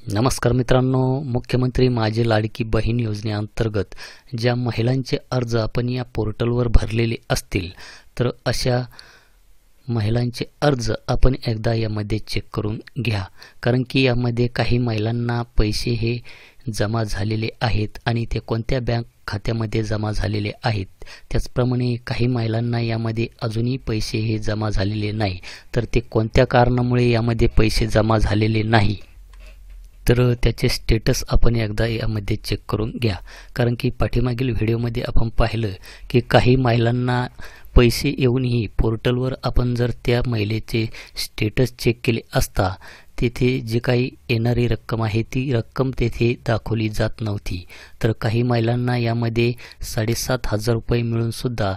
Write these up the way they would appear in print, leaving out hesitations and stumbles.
नमस्कार मित्रांनो, मुख्यमंत्री माझी लाडकी बहीण योजनेअंतर्गत ज्या महिलांचे अर्ज आपण या पोर्टलवर भरलेले असतील तर अशा महिलांचे अर्ज आपण एकदा यामध्ये चेक करून घ्या, कारण की यामध्ये काही महिलांना पैसे हे जमा झालेले आहेत आणि ते कोणत्या बँक खात्यामध्ये जमा झालेले आहेत। त्याचप्रमाणे काही महिलांना यामध्ये अजूनही पैसे हे जमा झालेले नाही, तर ते कोणत्या कारणामुळे यामध्ये पैसे जमा झालेले नाही तर त्याचे स्टेटस आपण एकदा यामध्ये चेक करून घ्या। कारण की पाठीमागील व्हिडिओमध्ये आपण पाहिलं की काही महिलांना पैसे येऊनही पोर्टलवर आपण जर त्या महिलेचे स्टेटस चेक केले असता तेथे जे काही येणारी रक्कम आहे ती रक्कम तेथे दाखवली जात नव्हती। तर काही महिलांना यामध्ये 7,500 रुपये मिळून सुद्धा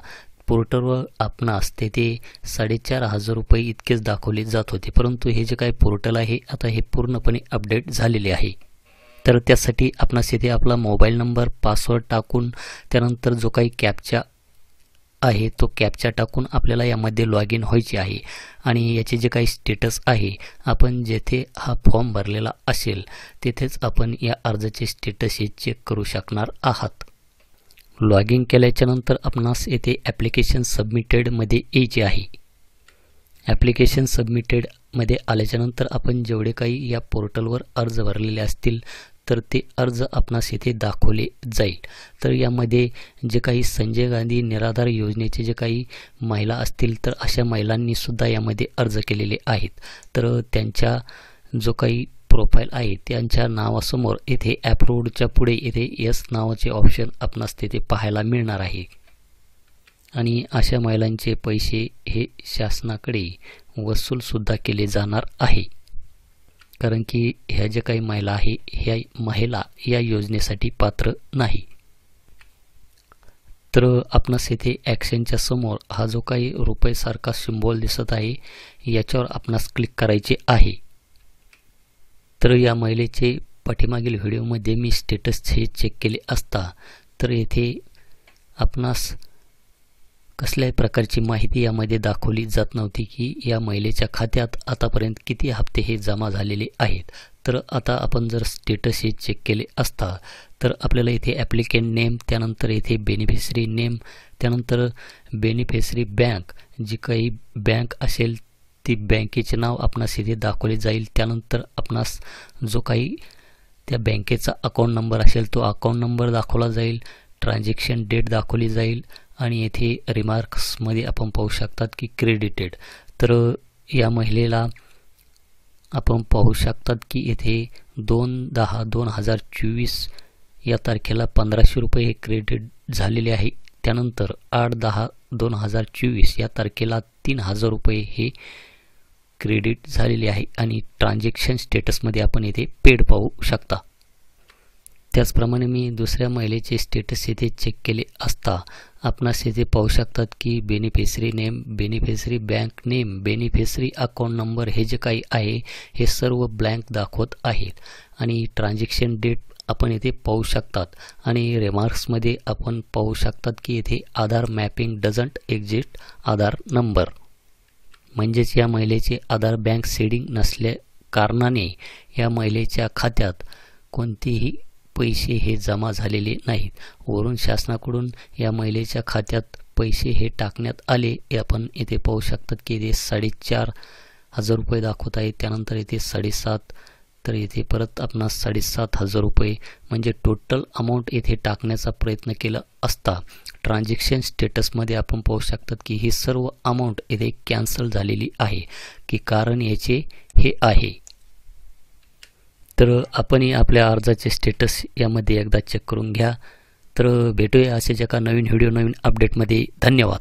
पोर्टलवर आपणास तेथे 4,500 रुपये इतकेच दाखवले जात होते, परंतु हे जे काही पोर्टल आहे आता हे पूर्णपणे अपडेट झालेले आहे। तर त्यासाठी आपणास येथे आपला मोबाईल नंबर, पासवर्ड टाकून त्यानंतर जो काही कॅप्चा आहे तो कॅप्चा टाकून आपल्याला यामध्ये लॉग इन व्हायचे आहे आणि याचे जे काही स्टेटस आहे आपण जेथे हा फॉर्म भरलेला असेल तेथेच आपण या अर्जाचे स्टेटस हे चेक करू शकणार आहात। लॉग इन केल्याच्या नंतर आपणास येथे ॲप्लिकेशन सबमिटेड मध्ये यायचे आहे। ॲप्लिकेशन सबमिटेड मध्ये आल्याच्या नंतर आपण जेवढे काही या पोर्टलवर अर्ज भरलेले असतील तर ते अर्ज आपणास येथे दाखवले जाईल। तर यामध्ये जे काही संजय गांधी निराधार योजनेचे जे काही महिला असतील तर अशा महिलांनी सुद्धा यामध्ये अर्ज केलेले आहेत। तर त्यांच्या जो काही प्रोफाईल आहे त्यांच्या नावासमोर येथे अप्रूव्डच्या पुढे येथे यस नावाचे ऑप्शन आपणास तेथे पाहायला मिळणार आहे आणि अशा महिलांचे पैसे हे शासनाकडे वसूल सुद्धा केले जाणार आहे, कारण की ह्या ज्या काही महिला आहे ह्या महिला या योजनेसाठी पात्र नाही। तर आपणास येथे ॲक्शनच्या समोर हा जो काही रुपये सारखा सिम्बॉल दिसत आहे याच्यावर आपणास क्लिक करायचे आहे। तर या महिलेचे पाठीमागील व्हिडिओमध्ये मी स्टेटस हे चेक केले असता तर येथे आपणास कसल्याही प्रकारची माहिती यामध्ये दाखवली जात नव्हती की या महिलेच्या खात्यात आतापर्यंत किती हप्ते हे जमा झालेले आहेत। तर आता आपण जर स्टेटस हे चेक केले असता तर आपल्याला इथे ॲप्लिकेंट नेम, त्यानंतर इथे बेनिफिशरी नेम, त्यानंतर बेनिफिशरी बँक, जी काही बँक असेल ती बँकेचे नाव आपणास इथे दाखवले जाईल। त्यानंतर आपणास जो काही त्या बँकेचा अकाउंट नंबर असेल तो अकाउंट नंबर दाखवला जाईल, ट्रान्झॅक्शन डेट दाखवली जाईल आणि येथे रिमार्क्समध्ये आपण पाहू शकतात की क्रेडिटेड। तर या महिलेला आपण पाहू शकतात की येथे 2/10/2024 या तारखेला 1,500 रुपये हे क्रेडिट झालेले आहे। त्यानंतर 8/10/2024 या तारखेला 3,000 रुपये हे क्रेडिट झालेले आहे आणि ट्रान्झॅक्शन स्टेटसमध्ये आपण येथे पेड पाहू शकता। त्याचप्रमाणे मी दुसऱ्या महिलेचे स्टेटस येथे चेक केले असता आपणास येथे पाहू शकतात की beneficiary name, beneficiary bank name, beneficiary account number हे जे काही आहे हे सर्व ब्लँक दाखवत आहेत आणि ट्रान्झॅक्शन डेट आपण येथे पाहू शकतात आणि रिमार्क्समध्ये आपण पाहू शकतात की येथे Aadhaar mapping doesn't exist Aadhaar number, म्हणजेच या महिलेचे आधार बँक सीडिंग नसल्या कारणाने या महिलेच्या खात्यात कोणतेही पैसे हे जमा झालेले नाहीत। वरून शासनाकडून या महिलेच्या खात्यात पैसे हे टाकण्यात आले हे आपण येथे पाहू शकतात की येथे 4,500 रुपये दाखवत आहे, त्यानंतर येथे 7,500, तर येथे परत आपणास 7,500 रुपये, म्हणजे टोटल अमाऊंट येथे टाकण्याचा प्रयत्न केला असता ट्रान्झॅक्शन स्टेटसमध्ये आपण पाहू शकतात की ही सर्व अमाऊंट येथे कॅन्सल झालेली आहे, की कारण याचे हे आहे। तर आपणही आपल्या अर्जाचे स्टेटस यामध्ये एकदा चेक करून घ्या। तर भेटूया असेच एका नवीन व्हिडिओ, नवीन अपडेटमध्ये। धन्यवाद।